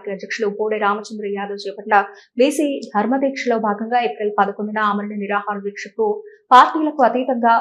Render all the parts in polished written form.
Party అధ్యక్షులు Bode Ramachandra Yadav చేపట్ల BC ధర్మదీక్షలో భాగంగా April 11న ఆమరణ నిరాహార దీక్షకు పార్టీలకు అతీతంగా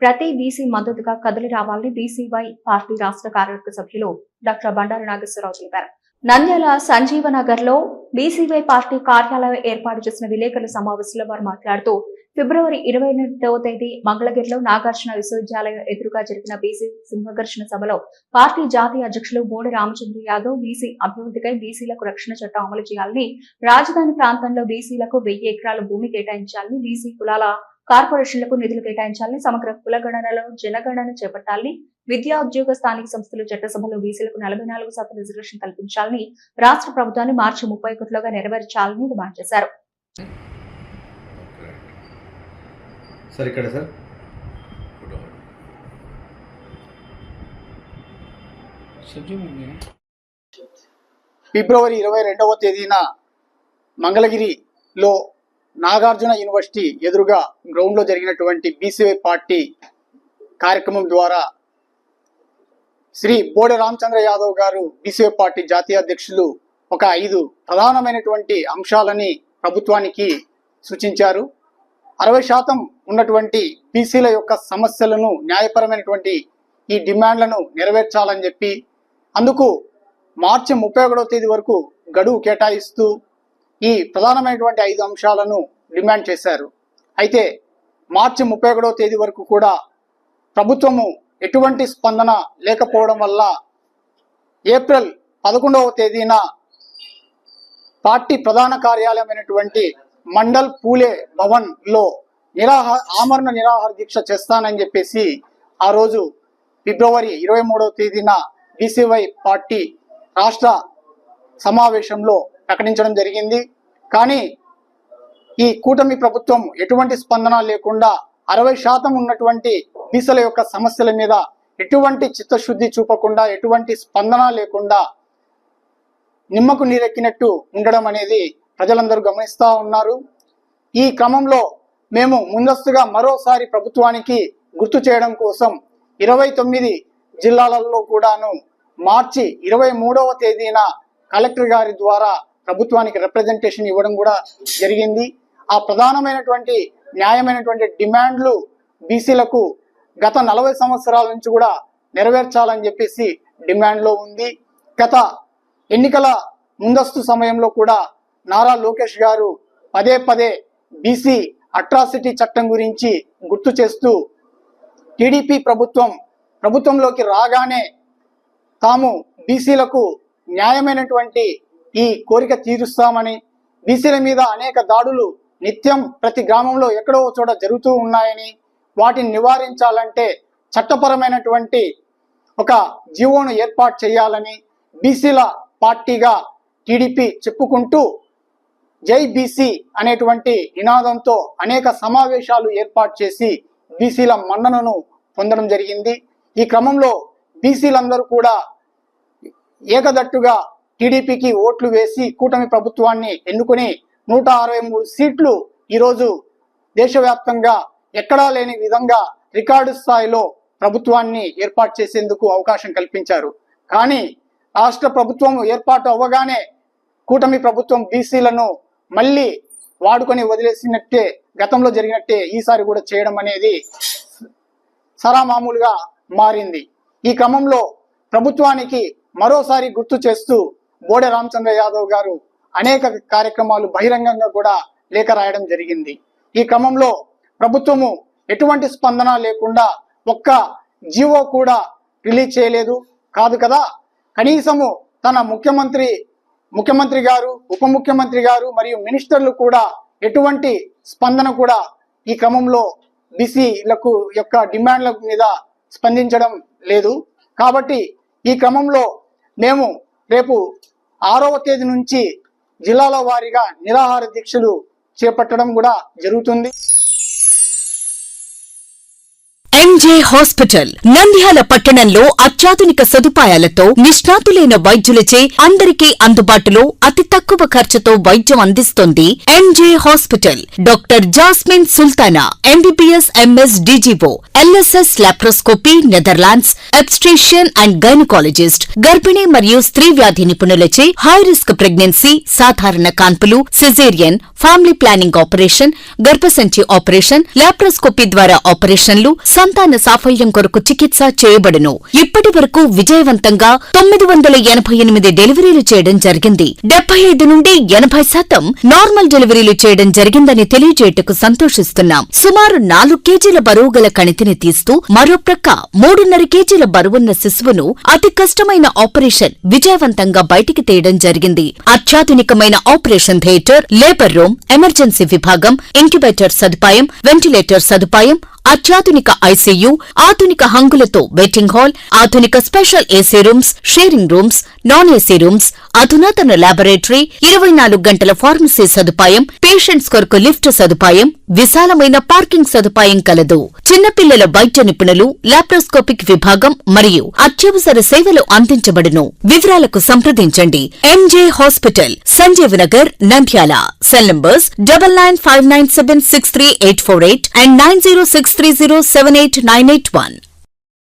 ప్రతి బీసీ మద్దతుగా కదిలి రావాలని బీసీవై పార్టీ రాష్ట్ర కార్యవర్గ సభ్యులు డాక్టర్ బండారు నాగేశ్వరరావు తెలిపారు. నంద్యాల సంజీవనగర్ లో బీసీవై పార్టీ కార్యాలయం ఏర్పాటు చేసిన విలేకరుల సమావేశంలో వారు మాట్లాడుతూ ఫిబ్రవరి 28వ తేదీ మంగళగిరిలో నాగార్జున విశ్వవిద్యాలయం ఎదురుగా జరిగిన బీసీ సింహఘర్షణ సభలో పార్టీ జాతీయ అధ్యక్షులు బోడే రామచంద్ర యాదవ్ బీసీ అభివృద్ధికై బీసీలకు రక్షణ చట్టం అమలు చేయాలని, రాజధాని ప్రాంతంలో బీసీలకు 1000 ఎకరాల భూమి కేటాయించాలని, బీసీ కులాల కార్పొరేషన్లకు నిధులు కేటాయించాలని, సమగ్ర కులగణనలో జనగణన చేపట్టాలని, విద్యా ఉద్యోగ స్థానిక సంస్థలు చట్టసభలో బీసీలకు 44% రిజర్వేషన్ కల్పించాలని, రాష్ట్ర ప్రభుత్వాన్ని మార్చి 31లోగా నెరవేర్చాలని డిమాండ్ చేశారు. ఫిబ్రవరి 22వ తేదీన మంగళగిరిలో నాగార్జున యూనివర్సిటీ ఎదురుగా గ్రౌండ్లో జరిగినటువంటి బీసీవై పార్టీ కార్యక్రమం ద్వారా శ్రీ బోడే రామచంద్ర యాదవ్ గారు బీసీవై పార్టీ జాతీయ అధ్యక్షులు ఒక 5 ప్రధానమైనటువంటి అంశాలని ప్రభుత్వానికి సూచించారు. 60% ఉన్నటువంటి బీసీల యొక్క సమస్యలను, న్యాయపరమైనటువంటి ఈ డిమాండ్లను నెరవేర్చాలని చెప్పి అందుకు మార్చి 31వ తేదీ వరకు గడువు కేటాయిస్తూ ఈ ప్రధానమైనటువంటి 5 అంశాలను డిమాండ్ చేశారు. అయితే మార్చి 31వ తేదీ వరకు కూడా ప్రభుత్వము ఎటువంటి స్పందన లేకపోవడం వల్ల ఏప్రిల్ 11వ తేదీన పార్టీ ప్రధాన కార్యాలయమైనటువంటి మండల్ పూలే భవన్ లో ఆమరణ నిరాహార దీక్ష చేస్తానని చెప్పేసి ఆ రోజు ఫిబ్రవరి 23వ తేదీన బీసీవై పార్టీ రాష్ట్ర సమావేశంలో ప్రకటించడం జరిగింది. కానీ ఈ కూటమి ప్రభుత్వం ఎటువంటి స్పందన లేకుండా 60% ఉన్నటువంటి బీసీల యొక్క సమస్యల మీద ఎటువంటి చిత్తశుద్ధి చూపకుండా, ఎటువంటి స్పందన లేకుండా నిమ్మకు నీరెక్కినట్టు ఉండడం అనేది ప్రజలందరూ గమనిస్తూ ఉన్నారు. ఈ క్రమంలో మేము ముందస్తుగా మరోసారి ప్రభుత్వానికి గుర్తు చేయడం కోసం 29 జిల్లాలలో కూడాను మార్చి 23వ తేదీన కలెక్టర్ గారి ద్వారా ప్రభుత్వానికి రిప్రజెంటేషన్ ఇవ్వడం కూడా జరిగింది. ఆ ప్రధానమైనటువంటి న్యాయమైనటువంటి డిమాండ్లు బీసీలకు గత 40 సంవత్సరాల నుంచి కూడా నెరవేర్చాలని చెప్పేసి డిమాండ్లో ఉంది. గత ఎన్నికల ముందస్తు సమయంలో కూడా నారా లోకేష్ గారు పదే బీసీ అట్రాసిటీ చట్టం గురించి గుర్తు చేస్తూ టీడీపీ ప్రభుత్వంలోకి రాగానే తాము బీసీలకు న్యాయమైనటువంటి ఈ కోరిక తీరుస్తామని, బీసీల మీద అనేక దాడులు నిత్యం ప్రతి గ్రామంలో ఎక్కడో చోట జరుగుతూ ఉన్నాయని, వాటిని నివారించాలంటే చట్టపరమైనటువంటి ఒక జీవోను ఏర్పాటు చేయాలని బీసీల పార్టీగా టీడీపీ చెప్పుకుంటూ జై బీసీ అనేటువంటి నినాదంతో అనేక సమావేశాలు ఏర్పాటు చేసి బీసీల మన్ననను పొందడం జరిగింది. ఈ క్రమంలో బీసీలందరూ కూడా ఏకదట్టుగా టీడీపీకి ఓట్లు వేసి కూటమి ప్రభుత్వాన్ని ఎన్నుకుని 163 సీట్లు ఈరోజు దేశవ్యాప్తంగా ఎక్కడా లేని విధంగా రికార్డు స్థాయిలో ప్రభుత్వాన్ని ఏర్పాటు చేసేందుకు అవకాశం కల్పించారు. కానీ రాష్ట్ర ప్రభుత్వం ఏర్పాటు అవ్వగానే కూటమి ప్రభుత్వం బీసీలను మళ్ళీ వాడుకొని వదిలేసినట్టే, గతంలో జరిగినట్టే ఈసారి కూడా చేయడం అనేది సరామామూలుగా మారింది. ఈ క్రమంలో ప్రభుత్వానికి మరోసారి గుర్తు చేస్తూ బోడే రామచంద్ర యాదవ్ గారు అనేక కార్యక్రమాలు బహిరంగంగా కూడా లేఖ రాయడం జరిగింది. ఈ క్రమంలో ప్రభుత్వము ఎటువంటి స్పందన లేకుండా ఒక్క జీవో కూడా రిలీజ్ చేయలేదు కాదు కదా, కనీసము తన ముఖ్యమంత్రి గారు, ఉప ముఖ్యమంత్రి గారు మరియు మినిస్టర్లు కూడా ఎటువంటి స్పందన కూడా ఈ క్రమంలో బీసీలకు యొక్క డిమాండ్ల మీద స్పందించడం లేదు. కాబట్టి ఈ క్రమంలో మేము రేపు 6వ తేదీ నుంచి జిల్లాల వారీగా నిరాహార దీక్షలు చేపట్టడం కూడా జరుగుతుంది. ఎంజే హాస్పిటల్ నంద్యాల పట్టణంలో అత్యాధునిక సదుపాయాలతో నిష్ణాతులైన వైద్యులచే అందరికీ అందుబాటులో అతి తక్కువ ఖర్చుతో వైద్యం అందిస్తోంది MJ hospital. Doctor Jasmine Sultana MBBS MS DGO LSS laparoscopy Netherlands obstetrician and gynaecologist. గర్భిణీ మరియు స్త్రీ వ్యాధి నిపుణులచే హై రిస్క్ ప్రెగ్నెన్సీ, సాధారణ కాన్పులు, సిజేరియన్, ఫ్యామిలీ ప్లానింగ్ ఆపరేషన్, గర్భసంచి ఆపరేషన్, లాప్రోస్కోపీ ద్వారా ఆపరేషన్లు, సంతాన సాఫల్యం కొరకు చికిత్స చేయబడును. ఇప్పటి వరకు విజయవంతంగా 988 డెలివరీలు చేయడం జరిగింది. 75 నుండి 80% నార్మల్ డెలివరీలు చేయడం జరిగిందని తెలియజేయటకు సంతోషిస్తున్నాం. సుమారు 4 కేజీల బరువు గల కణితిని తీస్తూ మరో ప్రక్క 3.5 కేజీల బరువున్న శిశువును అతి కష్టమైన ఆపరేషన్ విజయవంతంగా బయటికి తీయడం జరిగింది. అత్యాధునికమైన operation theatre, labour room, emergency విభాగం, ఇంక్యుబేటర్ సదుపాయం, వెంటిలేటర్ సదుపాయం, అత్యాధునిక ఐసీయూ, ఆధునిక హంగులతో వెయిటింగ్ హాల్, ఆధునిక special AC rooms, sharing rooms, non AC rooms, అధునాతన ల్యాబొరేటరీ, 24 గంటల ఫార్మసీ సదుపాయం, పేషెంట్స్ కొరకు లిఫ్ట్ సదుపాయం, విశాలమైన పార్కింగ్ సదుపాయం కలదు. చిన్నపిల్లల వైద్య నిపుణులు, లాప్రోస్కోపిక్ విభాగం మరియు అత్యవసర సేవలు అందించబడును. వివరాలకు సంప్రదించండి. MJ hospital, Sanjeev Nagar, Nandyal. Cell numbers 9959763848 and 9063078981.